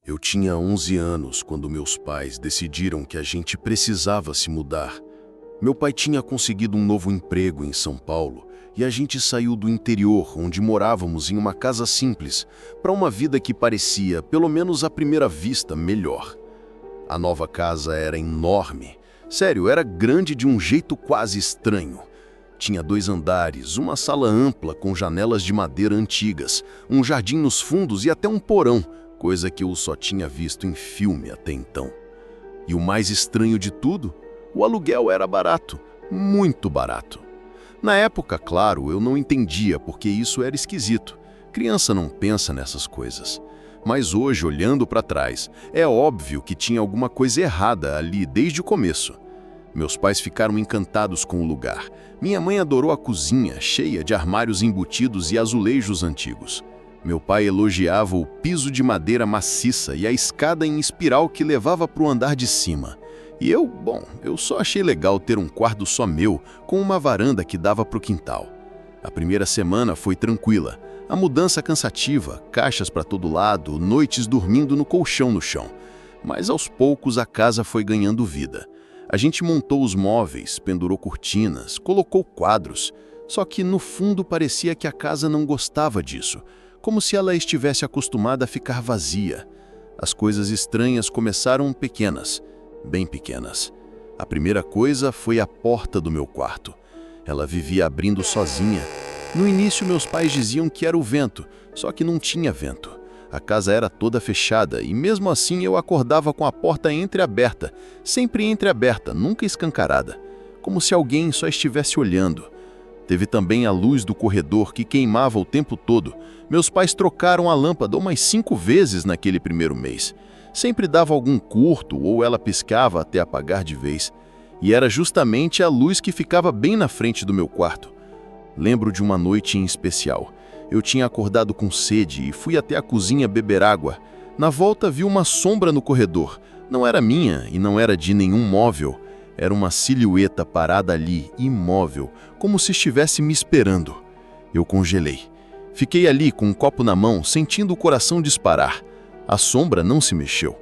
Eu tinha 11 anos quando meus pais decidiram que a gente precisava se mudar. Meu pai tinha conseguido um novo emprego em São Paulo e a gente saiu do interior, onde morávamos em uma casa simples, para uma vida que parecia, pelo menos à primeira vista, melhor. A nova casa era enorme. Sério, era grande de um jeito quase estranho. Tinha 2 andares, uma sala ampla com janelas de madeira antigas, um jardim nos fundos e até um porão, coisa que eu só tinha visto em filme até então. E o mais estranho de tudo, o aluguel era barato, muito barato. Na época, claro, eu não entendia porque isso era esquisito. Criança não pensa nessas coisas. Mas hoje, olhando para trás, é óbvio que tinha alguma coisa errada ali desde o começo. Meus pais ficaram encantados com o lugar. Minha mãe adorou a cozinha, cheia de armários embutidos e azulejos antigos. Meu pai elogiava o piso de madeira maciça e a escada em espiral que levava para o andar de cima. E eu só achei legal ter um quarto só meu, com uma varanda que dava para o quintal. A primeira semana foi tranquila. A mudança cansativa, caixas para todo lado, noites dormindo no colchão no chão. Mas aos poucos a casa foi ganhando vida. A gente montou os móveis, pendurou cortinas, colocou quadros. Só que no fundo parecia que a casa não gostava disso, como se ela estivesse acostumada a ficar vazia. As coisas estranhas começaram pequenas, bem pequenas. A primeira coisa foi a porta do meu quarto. Ela vivia abrindo sozinha. No início meus pais diziam que era o vento, só que não tinha vento. A casa era toda fechada e mesmo assim eu acordava com a porta entreaberta, sempre entreaberta, nunca escancarada, como se alguém só estivesse olhando. Teve também a luz do corredor que queimava o tempo todo. Meus pais trocaram a lâmpada umas 5 vezes naquele primeiro mês. Sempre dava algum curto ou ela piscava até apagar de vez. E era justamente a luz que ficava bem na frente do meu quarto. Lembro de uma noite em especial. Eu tinha acordado com sede e fui até a cozinha beber água. Na volta vi uma sombra no corredor. Não era minha e não era de nenhum móvel. Era uma silhueta parada ali, imóvel, como se estivesse me esperando. Eu congelei. Fiquei ali com um copo na mão, sentindo o coração disparar. A sombra não se mexeu.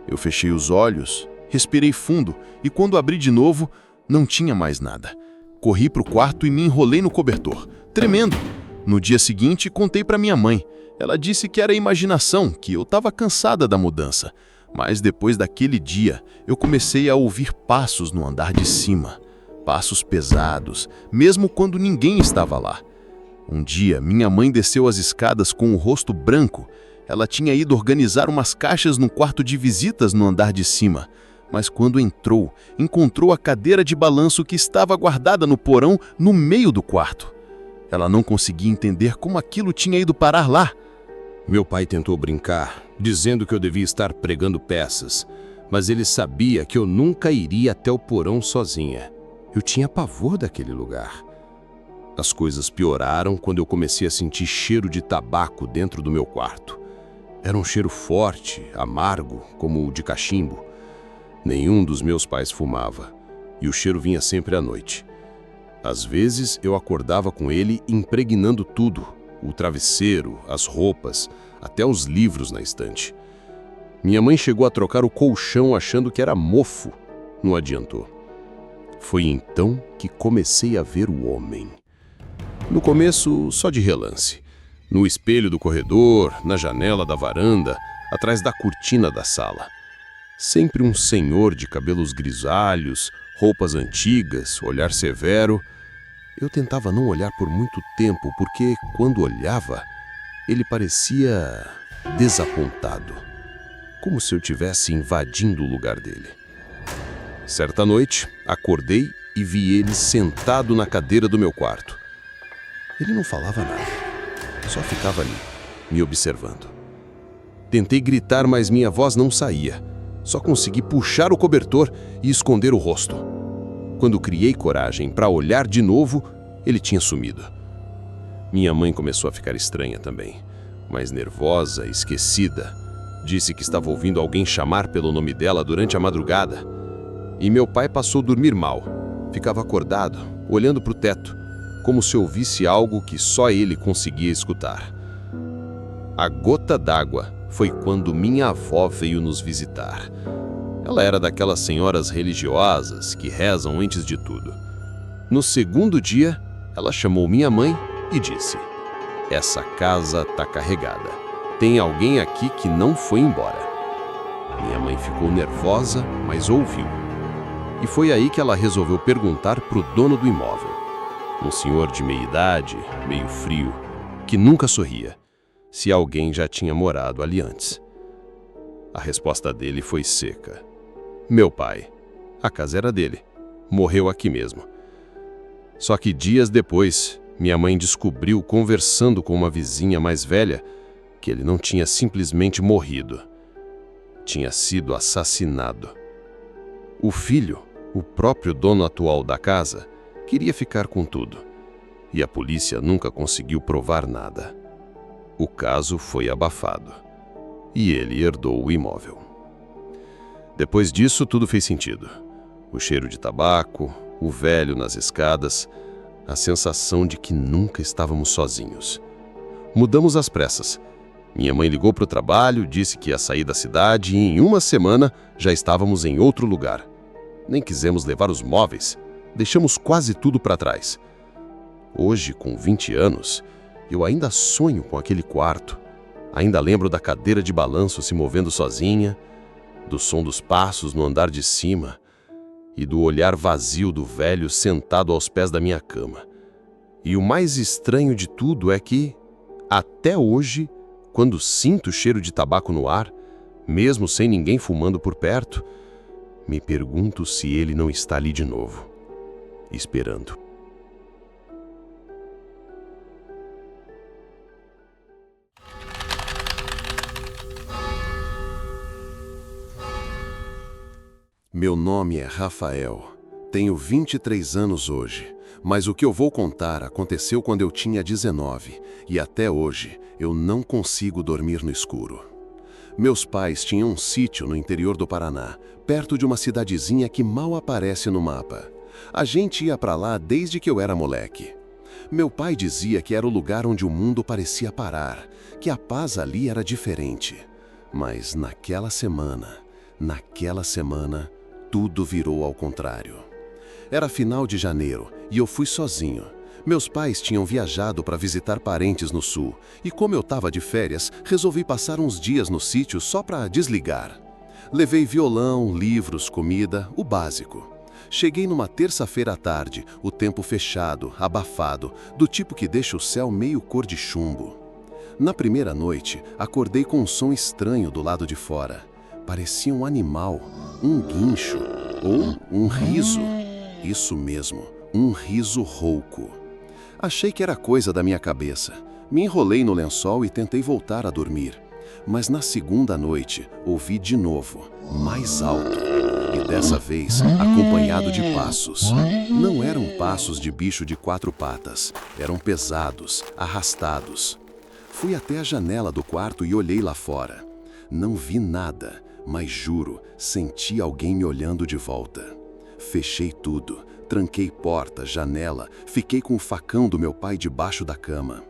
Eu fechei os olhos, respirei fundo e quando abri de novo, não tinha mais nada. Corri para o quarto e me enrolei no cobertor, tremendo. No dia seguinte, contei para minha mãe. Ela disse que era imaginação, que eu estava cansada da mudança. Mas depois daquele dia, eu comecei a ouvir passos no andar de cima. Passos pesados, mesmo quando ninguém estava lá. Um dia, minha mãe desceu as escadas com o rosto branco. Ela tinha ido organizar umas caixas no quarto de visitas no andar de cima. Mas quando entrou, encontrou a cadeira de balanço que estava guardada no porão no meio do quarto. Ela não conseguia entender como aquilo tinha ido parar lá. Meu pai tentou brincar, dizendo que eu devia estar pregando peças, mas ele sabia que eu nunca iria até o porão sozinha. Eu tinha pavor daquele lugar. As coisas pioraram quando eu comecei a sentir cheiro de tabaco dentro do meu quarto. Era um cheiro forte, amargo, como o de cachimbo. Nenhum dos meus pais fumava, e o cheiro vinha sempre à noite. Às vezes eu acordava com ele impregnando tudo, o travesseiro, as roupas, até os livros na estante. Minha mãe chegou a trocar o colchão achando que era mofo. Não adiantou. Foi então que comecei a ver o homem. No começo, só de relance. No espelho do corredor, na janela da varanda, atrás da cortina da sala. Sempre um senhor de cabelos grisalhos, roupas antigas, olhar severo. Eu tentava não olhar por muito tempo, porque, quando olhava, ele parecia desapontado, como se eu estivesse invadindo o lugar dele. Certa noite, acordei e vi ele sentado na cadeira do meu quarto. Ele não falava nada, só ficava ali, me observando. Tentei gritar, mas minha voz não saía. Só consegui puxar o cobertor e esconder o rosto. Quando criei coragem para olhar de novo, ele tinha sumido. Minha mãe começou a ficar estranha também, mais nervosa, esquecida. Disse que estava ouvindo alguém chamar pelo nome dela durante a madrugada. E meu pai passou a dormir mal. Ficava acordado, olhando para o teto, como se ouvisse algo que só ele conseguia escutar. A gota d'água foi quando minha avó veio nos visitar. Ela era daquelas senhoras religiosas que rezam antes de tudo. No segundo dia, ela chamou minha mãe e disse: "Essa casa tá carregada. Tem alguém aqui que não foi embora." Minha mãe ficou nervosa, mas ouviu. E foi aí que ela resolveu perguntar pro dono do imóvel. Um senhor de meia idade, meio frio, que nunca sorria, se alguém já tinha morado ali antes. A resposta dele foi seca. Meu pai. A casa era dele. Morreu aqui mesmo. Só que dias depois, minha mãe descobriu, conversando com uma vizinha mais velha, que ele não tinha simplesmente morrido. Tinha sido assassinado. O filho, o próprio dono atual da casa, queria ficar com tudo. E a polícia nunca conseguiu provar nada. O caso foi abafado. E ele herdou o imóvel. Depois disso, tudo fez sentido. O cheiro de tabaco, o velho nas escadas, a sensação de que nunca estávamos sozinhos. Mudamos às pressas. Minha mãe ligou para o trabalho, disse que ia sair da cidade e em uma semana já estávamos em outro lugar. Nem quisemos levar os móveis, deixamos quase tudo para trás. Hoje, com 20 anos, eu ainda sonho com aquele quarto. Ainda lembro da cadeira de balanço se movendo sozinha, do som dos passos no andar de cima e do olhar vazio do velho sentado aos pés da minha cama. E o mais estranho de tudo é que, até hoje, quando sinto o cheiro de tabaco no ar, mesmo sem ninguém fumando por perto, me pergunto se ele não está ali de novo, esperando. Meu nome é Rafael. Tenho 23 anos hoje, mas o que eu vou contar aconteceu quando eu tinha 19 e até hoje eu não consigo dormir no escuro. Meus pais tinham um sítio no interior do Paraná, perto de uma cidadezinha que mal aparece no mapa. A gente ia para lá desde que eu era moleque. Meu pai dizia que era o lugar onde o mundo parecia parar, que a paz ali era diferente. Mas naquela semana, tudo virou ao contrário. Era final de janeiro e eu fui sozinho. Meus pais tinham viajado para visitar parentes no sul e, como eu estava de férias, resolvi passar uns dias no sítio só para desligar. Levei violão, livros, comida, o básico. Cheguei numa terça-feira à tarde, o tempo fechado, abafado, do tipo que deixa o céu meio cor de chumbo. Na primeira noite, acordei com um som estranho do lado de fora. Parecia um animal, um guincho ou um riso. Isso mesmo, um riso rouco. Achei que era coisa da minha cabeça. Me enrolei no lençol e tentei voltar a dormir. Mas na segunda noite, ouvi de novo, mais alto. E dessa vez, acompanhado de passos. Não eram passos de bicho de 4 patas. Eram pesados, arrastados. Fui até a janela do quarto e olhei lá fora. Não vi nada, mas juro, senti alguém me olhando de volta. Fechei tudo, tranquei porta, janela, fiquei com o facão do meu pai debaixo da cama.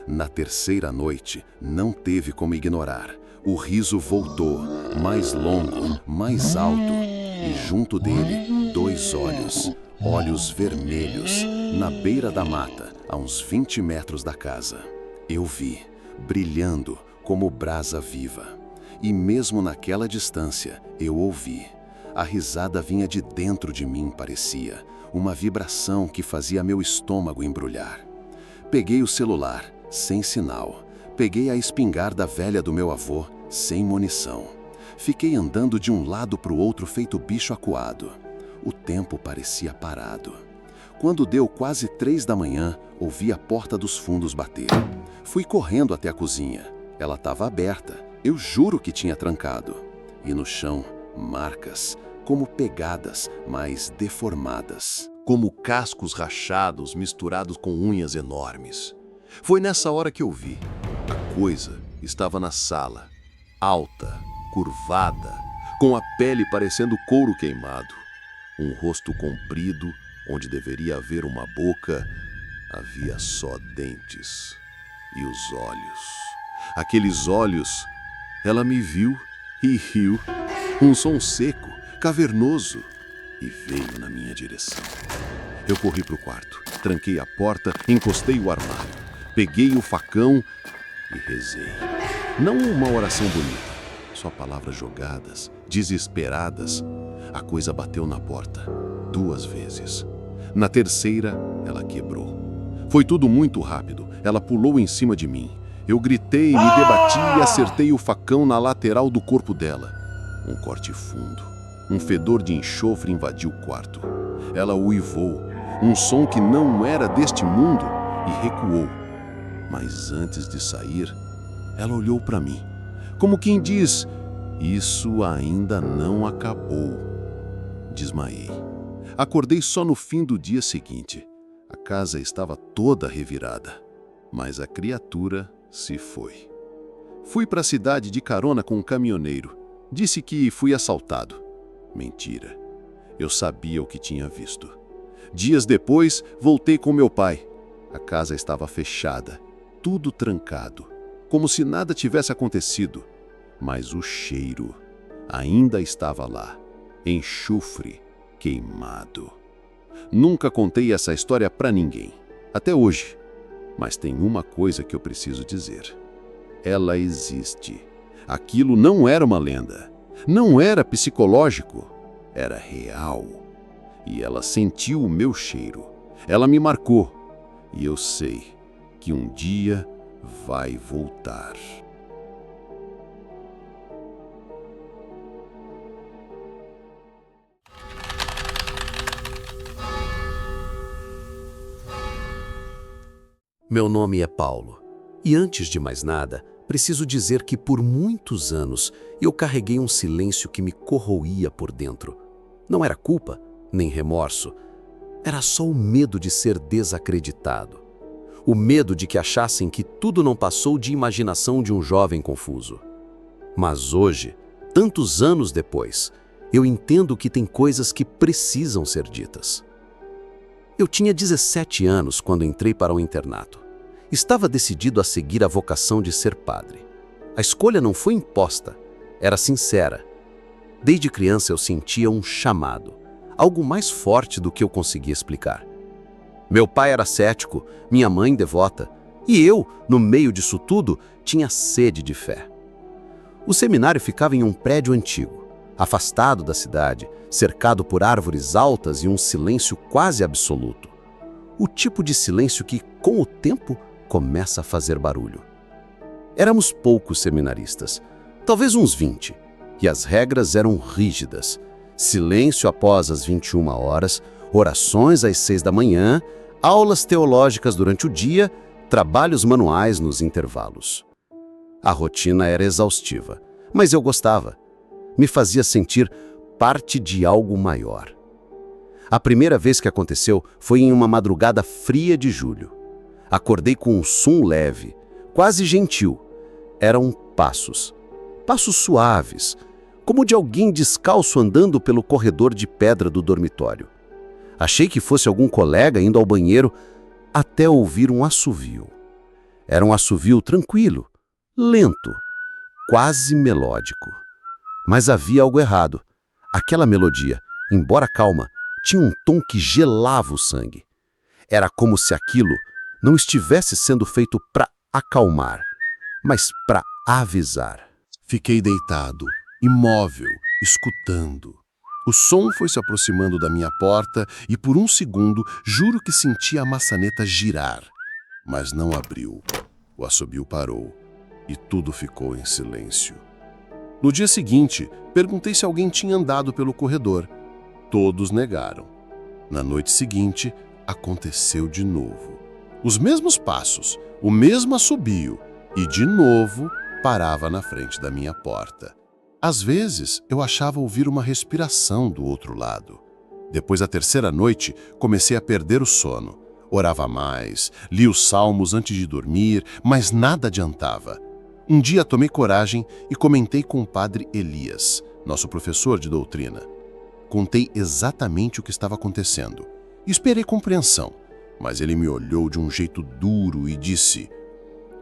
Na terceira noite, não teve como ignorar. O riso voltou, mais longo, mais alto, e junto dele, 2 olhos, olhos vermelhos, na beira da mata, a uns 20 metros da casa. Eu vi, brilhando como brasa viva. E mesmo naquela distância, eu ouvi. A risada vinha de dentro de mim, parecia. Uma vibração que fazia meu estômago embrulhar. Peguei o celular, sem sinal. Peguei a espingarda velha do meu avô, sem munição. Fiquei andando de um lado para o outro feito bicho acuado. O tempo parecia parado. Quando deu quase 3 da manhã, ouvi a porta dos fundos bater. Fui correndo até a cozinha. Ela estava aberta. Eu juro que tinha trancado. E no chão, marcas, como pegadas, mas deformadas. Como cascos rachados misturados com unhas enormes. Foi nessa hora que eu vi. A coisa estava na sala, alta, curvada, com a pele parecendo couro queimado. Um rosto comprido, onde deveria haver uma boca, havia só dentes. E os olhos. Aqueles olhos Ela me viu e riu. Um som seco, cavernoso, e veio na minha direção. Eu corri para o quarto, tranquei a porta, encostei o armário, peguei o facão e rezei. Não uma oração bonita, só palavras jogadas, desesperadas. A coisa bateu na porta 2 vezes. Na terceira, ela quebrou. Foi tudo muito rápido. Ela pulou em cima de mim. Eu gritei, me debati e acertei o facão na lateral do corpo dela. Um corte fundo. Um fedor de enxofre invadiu o quarto. Ela uivou, um som que não era deste mundo, e recuou. Mas antes de sair, ela olhou para mim, como quem diz: isso ainda não acabou. Desmaiei. Acordei só no fim do dia seguinte. A casa estava toda revirada, mas a criatura se foi. Fui para a cidade de carona com um caminhoneiro. Disse que fui assaltado. Mentira. Eu sabia o que tinha visto. Dias depois, voltei com meu pai. A casa estava fechada, tudo trancado, como se nada tivesse acontecido. Mas o cheiro ainda estava lá, enxofre queimado. Nunca contei essa história para ninguém, até hoje. Mas tem uma coisa que eu preciso dizer. Ela existe. Aquilo não era uma lenda, não era psicológico, era real. E ela sentiu o meu cheiro, ela me marcou. E eu sei que um dia vai voltar. Meu nome é Paulo, e antes de mais nada, preciso dizer que por muitos anos eu carreguei um silêncio que me corroía por dentro. Não era culpa, nem remorso. Era só o medo de ser desacreditado. O medo de que achassem que tudo não passou de imaginação de um jovem confuso. Mas hoje, tantos anos depois, eu entendo que tem coisas que precisam ser ditas. Eu tinha 17 anos quando entrei para o internato. Estava decidido a seguir a vocação de ser padre. A escolha não foi imposta, era sincera. Desde criança eu sentia um chamado, algo mais forte do que eu conseguia explicar. Meu pai era cético, minha mãe devota, e eu, no meio disso tudo, tinha sede de fé. O seminário ficava em um prédio antigo, afastado da cidade, cercado por árvores altas e um silêncio quase absoluto. O tipo de silêncio que, com o tempo, começa a fazer barulho. Éramos poucos seminaristas, talvez uns 20, e as regras eram rígidas. Silêncio após as 21 horas, orações às 6 da manhã, aulas teológicas durante o dia, trabalhos manuais nos intervalos. A rotina era exaustiva, mas eu gostava. Me fazia sentir parte de algo maior. A primeira vez que aconteceu foi em uma madrugada fria de julho. Acordei com um som leve, quase gentil. Eram passos. Passos suaves, como de alguém descalço andando pelo corredor de pedra do dormitório. Achei que fosse algum colega indo ao banheiro, até ouvir um assovio. Era um assovio tranquilo, lento, quase melódico. Mas havia algo errado. Aquela melodia, embora calma, tinha um tom que gelava o sangue. Era como se aquilo não estivesse sendo feito para acalmar, mas para avisar. Fiquei deitado, imóvel, escutando. O som foi se aproximando da minha porta e por um segundo juro que senti a maçaneta girar. Mas não abriu. O assobio parou e tudo ficou em silêncio. No dia seguinte, perguntei se alguém tinha andado pelo corredor. Todos negaram. Na noite seguinte, aconteceu de novo. Os mesmos passos, o mesmo assobio, e de novo parava na frente da minha porta. Às vezes, eu achava ouvir uma respiração do outro lado. Depois da terceira noite, comecei a perder o sono. Orava mais, li os salmos antes de dormir, mas nada adiantava. Um dia tomei coragem e comentei com o padre Elias, nosso professor de doutrina. Contei exatamente o que estava acontecendo. Esperei compreensão, mas ele me olhou de um jeito duro e disse: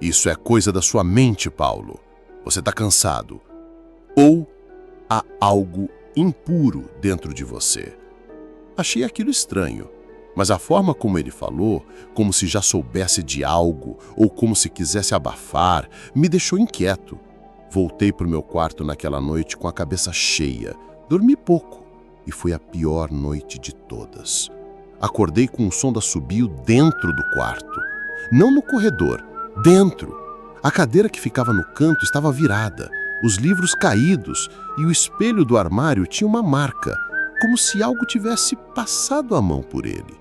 "Isso é coisa da sua mente, Paulo. Você está cansado. Ou há algo impuro dentro de você. Achei aquilo estranho, mas a forma como ele falou, como se já soubesse de algo ou como se quisesse abafar, me deixou inquieto. Voltei para o meu quarto naquela noite com a cabeça cheia. Dormi pouco e foi a pior noite de todas. Acordei com um som de assobio dentro do quarto. Não no corredor, dentro. A cadeira que ficava no canto estava virada, os livros caídos e o espelho do armário tinha uma marca, como se algo tivesse passado a mão por ele.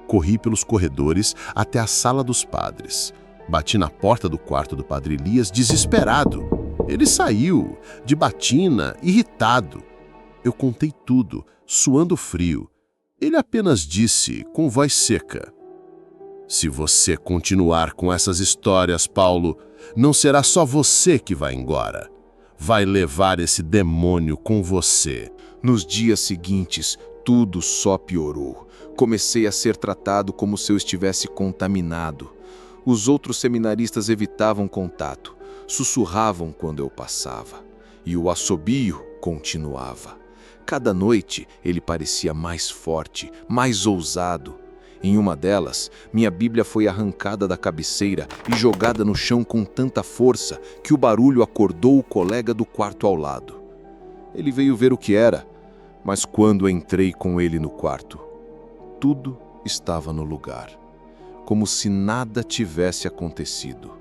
Corri pelos corredores até a sala dos padres. Bati na porta do quarto do padre Elias desesperado. Ele saiu, de batina, irritado. Eu contei tudo, suando frio. Ele apenas disse, com voz seca: "Se você continuar com essas histórias, Paulo, não será só você que vai embora. Vai levar esse demônio com você." Nos dias seguintes, tudo só piorou. Comecei a ser tratado como se eu estivesse contaminado. Os outros seminaristas evitavam contato, sussurravam quando eu passava. E o assobio continuava. Cada noite ele parecia mais forte, mais ousado. Em uma delas, minha Bíblia foi arrancada da cabeceira e jogada no chão com tanta força que o barulho acordou o colega do quarto ao lado. Ele veio ver o que era, mas quando entrei com ele no quarto, tudo estava no lugar, como se nada tivesse acontecido.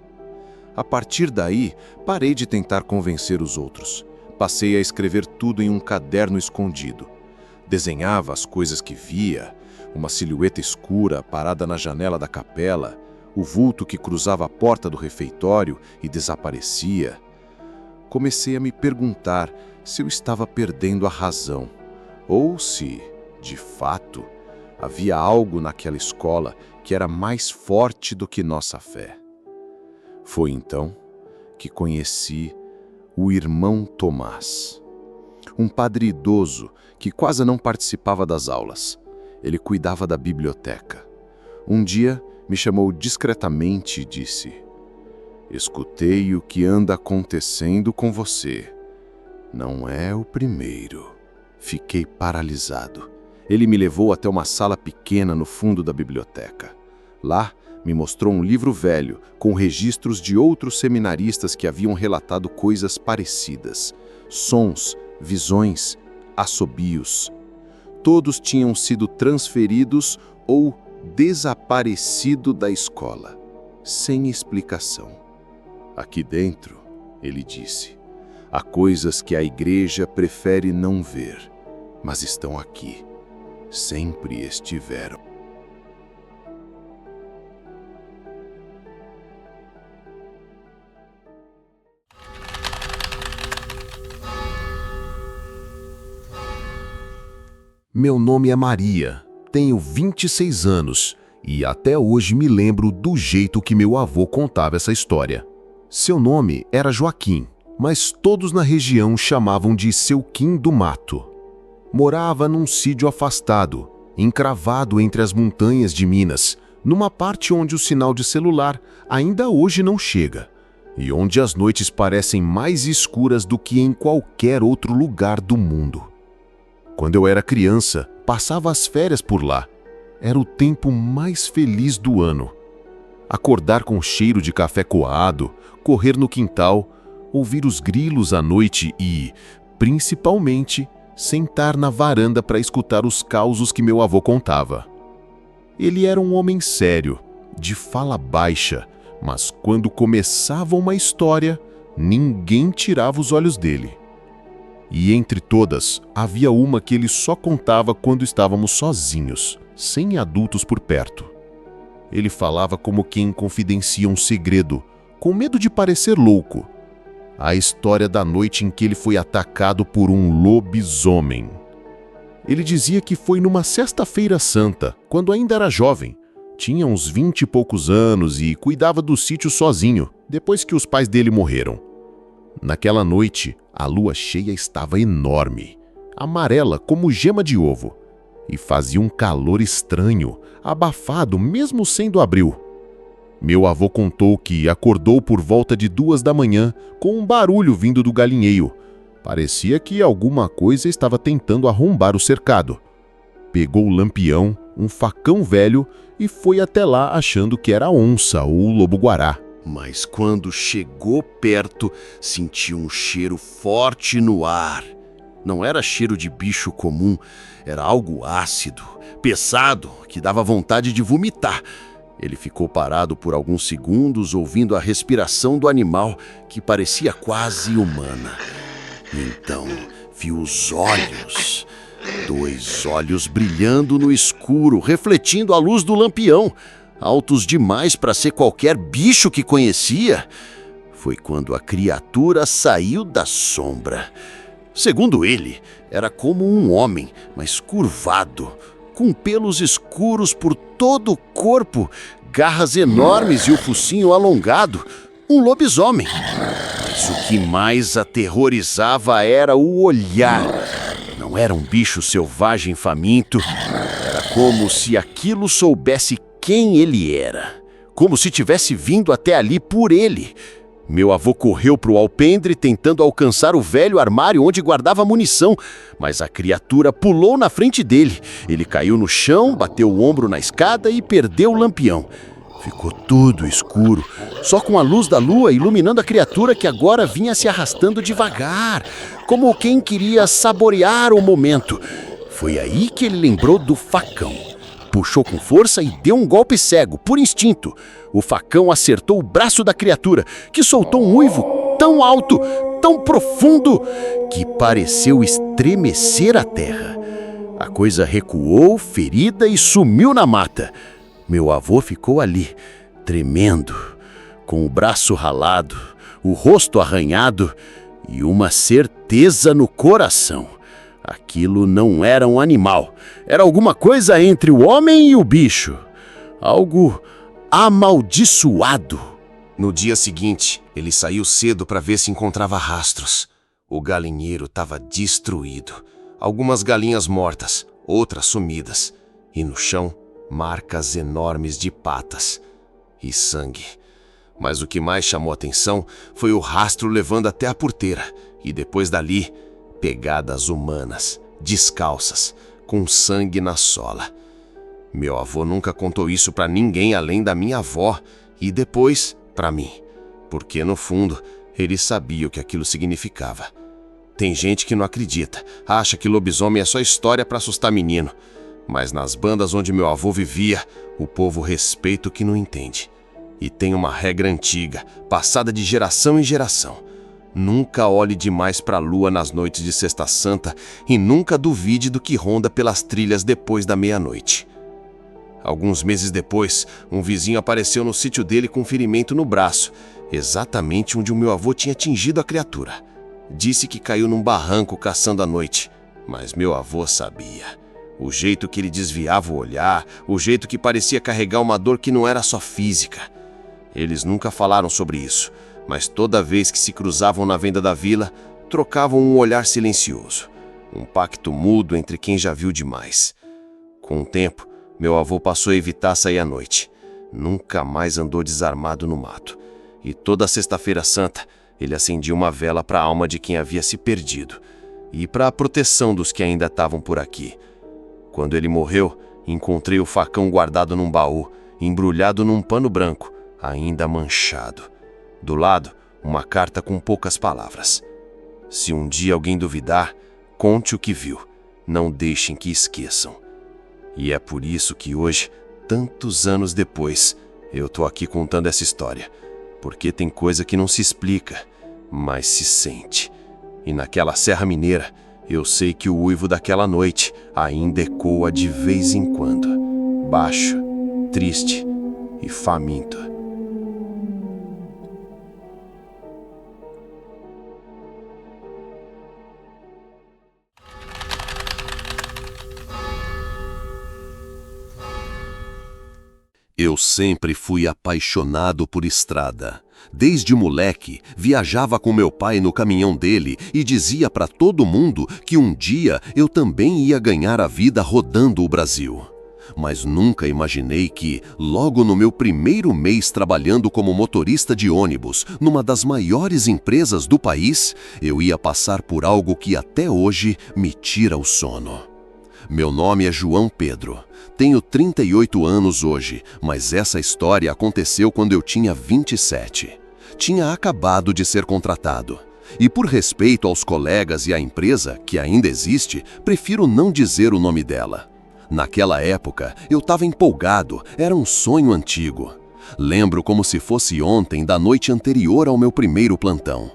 A partir daí, parei de tentar convencer os outros. Passei a escrever tudo em um caderno escondido. Desenhava as coisas que via, uma silhueta escura parada na janela da capela, o vulto que cruzava a porta do refeitório e desaparecia. Comecei a me perguntar se eu estava perdendo a razão, ou se, de fato, havia algo naquela escola que era mais forte do que nossa fé. Foi então que conheci o irmão Tomás, um padre idoso que quase não participava das aulas. Ele cuidava da biblioteca. Um dia me chamou discretamente e disse: "Escutei o que anda acontecendo com você. Não é o primeiro." Fiquei paralisado. Ele me levou até uma sala pequena no fundo da biblioteca. Lá, me mostrou um livro velho com registros de outros seminaristas que haviam relatado coisas parecidas. Sons, visões, assobios. Todos tinham sido transferidos ou desaparecido da escola, sem explicação. "Aqui dentro", ele disse, "há coisas que a igreja prefere não ver, mas estão aqui. Sempre estiveram." Meu nome é Maria, tenho 26 anos e até hoje me lembro do jeito que meu avô contava essa história. Seu nome era Joaquim, mas todos na região chamavam de Seu Quim do Mato. Morava num sítio afastado, encravado entre as montanhas de Minas, numa parte onde o sinal de celular ainda hoje não chega, e onde as noites parecem mais escuras do que em qualquer outro lugar do mundo. Quando eu era criança, passava as férias por lá. Era o tempo mais feliz do ano. Acordar com cheiro de café coado, correr no quintal, ouvir os grilos à noite e, principalmente, sentar na varanda para escutar os causos que meu avô contava. Ele era um homem sério, de fala baixa, mas quando começava uma história, ninguém tirava os olhos dele. E entre todas, havia uma que ele só contava quando estávamos sozinhos, sem adultos por perto. Ele falava como quem confidencia um segredo, com medo de parecer louco. A história da noite em que ele foi atacado por um lobisomem. Ele dizia que foi numa sexta-feira santa, quando ainda era jovem. Tinha uns 20 e poucos anos e cuidava do sítio sozinho, depois que os pais dele morreram. Naquela noite, a lua cheia estava enorme, amarela como gema de ovo, e fazia um calor estranho, abafado mesmo sendo abril. Meu avô contou que acordou por volta de 2 da manhã com um barulho vindo do galinheiro. Parecia que alguma coisa estava tentando arrombar o cercado. Pegou o lampião, um facão velho e foi até lá achando que era onça ou lobo-guará. Mas quando chegou perto, sentiu um cheiro forte no ar. Não era cheiro de bicho comum, era algo ácido, pesado, que dava vontade de vomitar. Ele ficou parado por alguns segundos, ouvindo a respiração do animal, que parecia quase humana. Então, viu os olhos. 2 olhos brilhando no escuro, refletindo a luz do lampião. Altos demais para ser qualquer bicho que conhecia. Foi quando a criatura saiu da sombra. Segundo ele, era como um homem, mas curvado, com pelos escuros por todo o corpo, garras enormes e o focinho alongado. Um lobisomem. Mas o que mais aterrorizava era o olhar. Não era um bicho selvagem faminto. Era como se aquilo soubesse quem ele era. Como se tivesse vindo até ali por ele. Meu avô correu para o alpendre tentando alcançar o velho armário onde guardava munição, mas a criatura pulou na frente dele. Ele caiu no chão, bateu o ombro na escada e perdeu o lampião. Ficou tudo escuro, só com a luz da lua iluminando a criatura que agora vinha se arrastando devagar, como quem queria saborear o momento. Foi aí que ele lembrou do facão. Puxou com força e deu um golpe cego, por instinto. O facão acertou o braço da criatura, que soltou um uivo tão alto, tão profundo, que pareceu estremecer a terra. A coisa recuou, ferida, e sumiu na mata. Meu avô ficou ali, tremendo, com o braço ralado, o rosto arranhado e uma certeza no coração. Aquilo não era um animal, era alguma coisa entre o homem e o bicho. Algo amaldiçoado. No dia seguinte, ele saiu cedo para ver se encontrava rastros. O galinheiro estava destruído. Algumas galinhas mortas, outras sumidas. E no chão, marcas enormes de patas e sangue. Mas o que mais chamou atenção foi o rastro levando até a porteira. E depois dali, pegadas humanas, descalças, com sangue na sola. Meu avô nunca contou isso para ninguém além da minha avó e depois para mim, porque no fundo ele sabia o que aquilo significava. Tem gente que não acredita, acha que lobisomem é só história para assustar menino, mas nas bandas onde meu avô vivia, o povo respeita o que não entende. E tem uma regra antiga, passada de geração em geração. Nunca olhe demais para a lua nas noites de Sexta Santa e nunca duvide do que ronda pelas trilhas depois da meia-noite. Alguns meses depois, um vizinho apareceu no sítio dele com um ferimento no braço, exatamente onde o meu avô tinha atingido a criatura. Disse que caiu num barranco caçando à noite, mas meu avô sabia. O jeito que ele desviava o olhar, o jeito que parecia carregar uma dor que não era só física. Eles nunca falaram sobre isso, mas toda vez que se cruzavam na venda da vila, trocavam um olhar silencioso, um pacto mudo entre quem já viu demais. Com o tempo, meu avô passou a evitar sair à noite. Nunca mais andou desarmado no mato. E toda Sexta-feira Santa, ele acendia uma vela para a alma de quem havia se perdido e para a proteção dos que ainda estavam por aqui. Quando ele morreu, encontrei o facão guardado num baú, embrulhado num pano branco, ainda manchado. Do lado, uma carta com poucas palavras. Se um dia alguém duvidar, conte o que viu. Não deixem que esqueçam. E é por isso que hoje, tantos anos depois, eu tô aqui contando essa história. Porque tem coisa que não se explica, mas se sente. E naquela Serra Mineira, eu sei que o uivo daquela noite ainda ecoa de vez em quando. Baixo, triste e faminto. Eu sempre fui apaixonado por estrada. Desde moleque, viajava com meu pai no caminhão dele e dizia para todo mundo que um dia eu também ia ganhar a vida rodando o Brasil. mas nunca imaginei que, logo no meu primeiro mês trabalhando como motorista de ônibus numa das maiores empresas do país, eu ia passar por algo que até hoje me tira o sono. Meu nome é João Pedro. Tenho 38 anos hoje, mas essa história aconteceu quando eu tinha 27. Tinha acabado de ser contratado. E por respeito aos colegas e à empresa, que ainda existe, prefiro não dizer o nome dela. Naquela época, eu estava empolgado, era um sonho antigo. Lembro como se fosse ontem, da noite anterior ao meu primeiro plantão.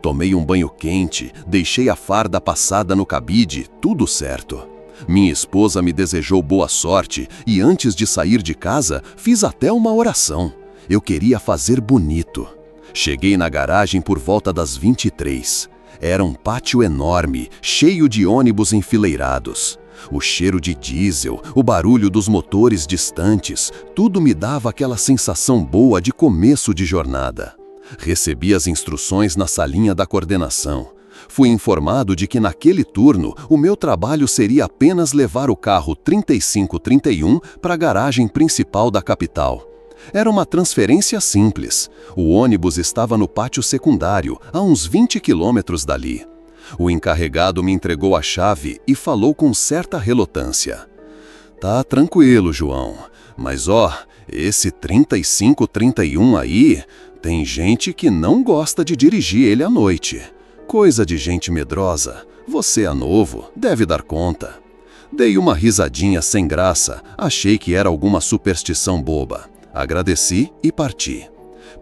Tomei um banho quente, deixei a farda passada no cabide, tudo certo. Minha esposa me desejou boa sorte e antes de sair de casa, fiz até uma oração. Eu queria fazer bonito. Cheguei na garagem por volta das 23. Era um pátio enorme, cheio de ônibus enfileirados. O cheiro de diesel, o barulho dos motores distantes, tudo me dava aquela sensação boa de começo de jornada. Recebi as instruções na salinha da coordenação. Fui informado de que naquele turno o meu trabalho seria apenas levar o carro 3531 para a garagem principal da capital. Era uma transferência simples. O ônibus estava no pátio secundário, a uns 20 quilômetros dali. O encarregado me entregou a chave e falou com certa relutância. Tá tranquilo, João, mas esse 3531 aí, tem gente que não gosta de dirigir ele à noite. Coisa de gente medrosa. Você é novo, deve dar conta. Dei uma risadinha sem graça, achei que era alguma superstição boba. Agradeci e parti.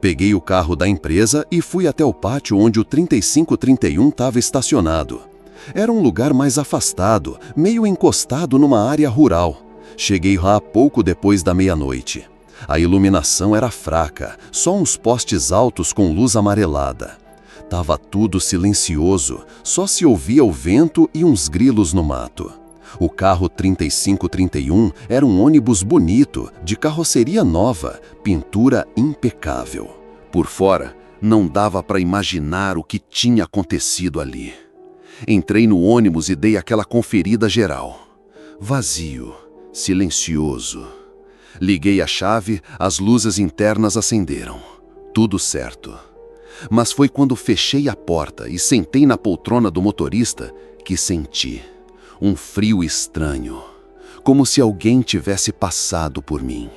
Peguei o carro da empresa e fui até o pátio onde o 3531 estava estacionado. Era um lugar mais afastado, meio encostado numa área rural. Cheguei lá pouco depois da meia-noite. A iluminação era fraca, só uns postes altos com luz amarelada. Tava tudo silencioso, só se ouvia o vento e uns grilos no mato. O carro 3531 era um ônibus bonito, de carroceria nova, pintura impecável. Por fora, não dava para imaginar o que tinha acontecido ali. Entrei no ônibus e dei aquela conferida geral. Vazio, silencioso. Liguei a chave, as luzes internas acenderam. Tudo certo. Mas foi quando fechei a porta e sentei na poltrona do motorista que senti um frio estranho, como se alguém tivesse passado por mim.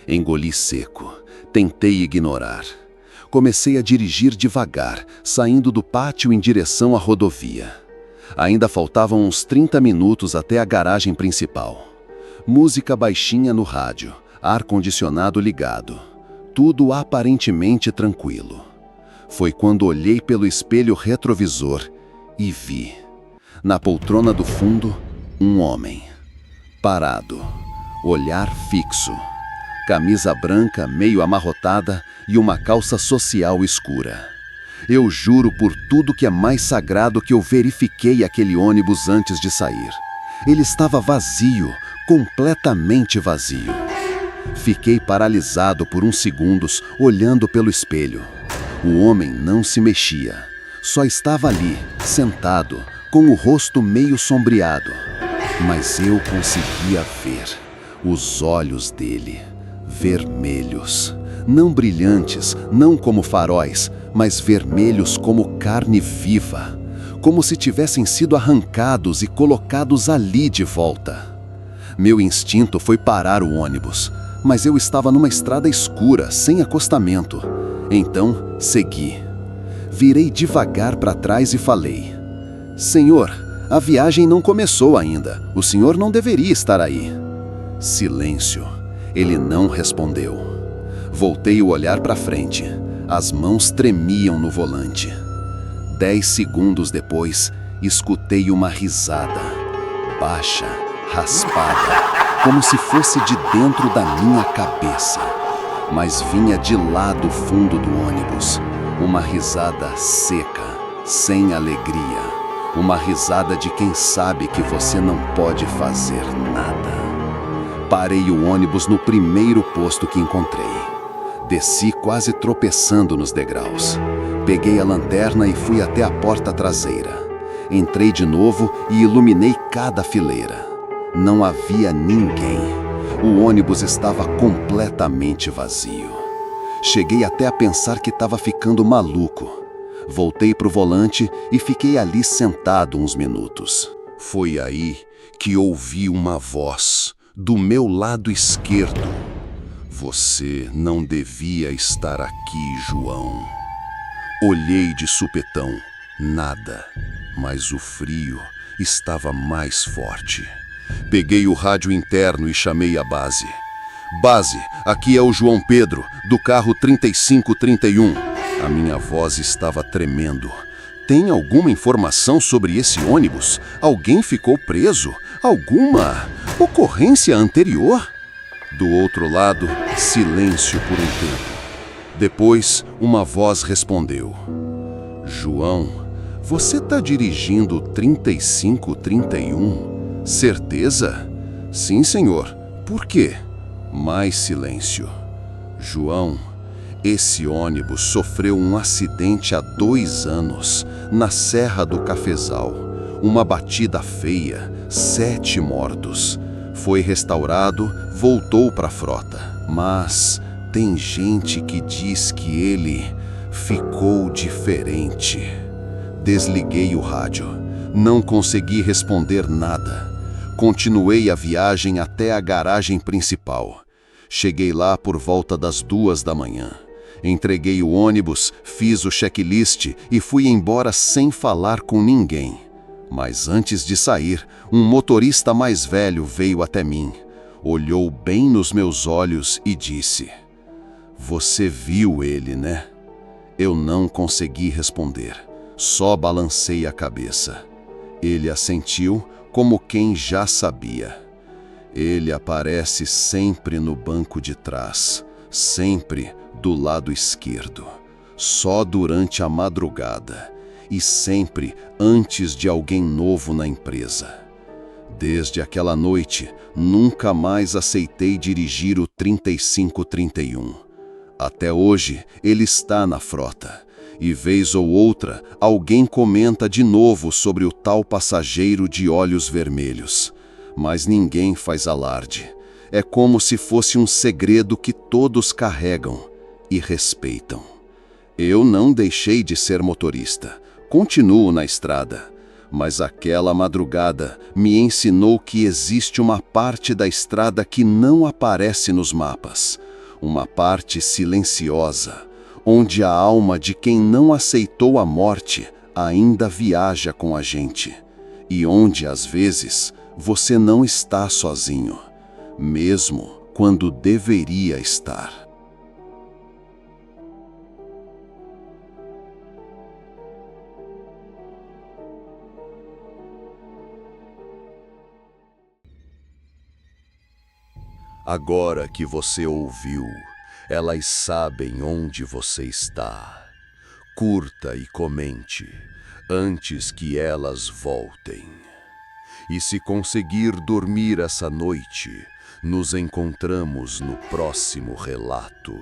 Engoli seco, tentei ignorar. Comecei a dirigir devagar, saindo do pátio em direção à rodovia. Ainda faltavam uns 30 minutos até a garagem principal. Música baixinha no rádio, ar-condicionado ligado. Tudo aparentemente tranquilo. Foi quando olhei pelo espelho retrovisor e vi, na poltrona do fundo, um homem. Parado, olhar fixo, camisa branca meio amarrotada e uma calça social escura. Eu juro por tudo que é mais sagrado que eu verifiquei aquele ônibus antes de sair. Ele estava vazio, completamente vazio. Fiquei paralisado por uns segundos, olhando pelo espelho. O homem não se mexia, só estava ali, sentado, com o rosto meio sombreado. Mas eu conseguia ver os olhos dele, vermelhos. Não brilhantes, não como faróis, mas vermelhos como carne viva. Como se tivessem sido arrancados e colocados ali de volta. Meu instinto foi parar o ônibus, mas eu estava numa estrada escura, sem acostamento. Então, segui. Virei devagar para trás e falei: Senhor, a viagem não começou ainda. O senhor não deveria estar aí. Silêncio. Ele não respondeu. Voltei o olhar para frente. As mãos tremiam no volante. 10 segundos depois, escutei uma risada. Baixa, raspada, como se fosse de dentro da minha cabeça. Mas vinha de lá do fundo do ônibus. Uma risada seca, sem alegria. Uma risada de quem sabe que você não pode fazer nada. Parei o ônibus no primeiro posto que encontrei. Desci quase tropeçando nos degraus. Peguei a lanterna e fui até a porta traseira. Entrei de novo e iluminei cada fileira. Não havia ninguém. O ônibus estava completamente vazio. Cheguei até a pensar que estava ficando maluco. Voltei para o volante e fiquei ali sentado uns minutos. Foi aí que ouvi uma voz do meu lado esquerdo. Você não devia estar aqui, João. Olhei de supetão. Nada. Mas o frio estava mais forte. Peguei o rádio interno e chamei a base. Base, aqui é o João Pedro, do carro 3531. A minha voz estava tremendo. Tem alguma informação sobre esse ônibus? Alguém ficou preso? Alguma ocorrência anterior? Do outro lado, silêncio por um tempo. Depois, uma voz respondeu. João, você está dirigindo o 3531? Certeza? Sim, senhor. Por quê? Mais silêncio. João, esse ônibus sofreu um acidente há 2 anos, na Serra do Cafezal. Uma batida feia, 7 mortos. Foi restaurado, voltou para a frota. Mas tem gente que diz que ele ficou diferente. Desliguei o rádio. Não consegui responder nada. Continuei a viagem até a garagem principal. Cheguei lá por volta das 2 da manhã. Entreguei o ônibus, fiz o checklist e fui embora sem falar com ninguém. Mas antes de sair, um motorista mais velho veio até mim, olhou bem nos meus olhos e disse: "Você viu ele, né?" Eu não consegui responder, só balancei a cabeça. Ele assentiu como quem já sabia. Ele aparece sempre no banco de trás, sempre do lado esquerdo, só durante a madrugada e sempre antes de alguém novo na empresa. Desde aquela noite, nunca mais aceitei dirigir o 3531. Até hoje, ele está na frota. E vez ou outra, alguém comenta de novo sobre o tal passageiro de olhos vermelhos. Mas ninguém faz alarde. É como se fosse um segredo que todos carregam e respeitam. Eu não deixei de ser motorista. Continuo na estrada. Mas aquela madrugada me ensinou que existe uma parte da estrada que não aparece nos mapas. Uma parte silenciosa, onde a alma de quem não aceitou a morte ainda viaja com a gente. E onde, às vezes, você não está sozinho, mesmo quando deveria estar. Agora que você ouviu, elas sabem onde você está. Curta e comente, antes que elas voltem. E se conseguir dormir essa noite, nos encontramos no próximo relato.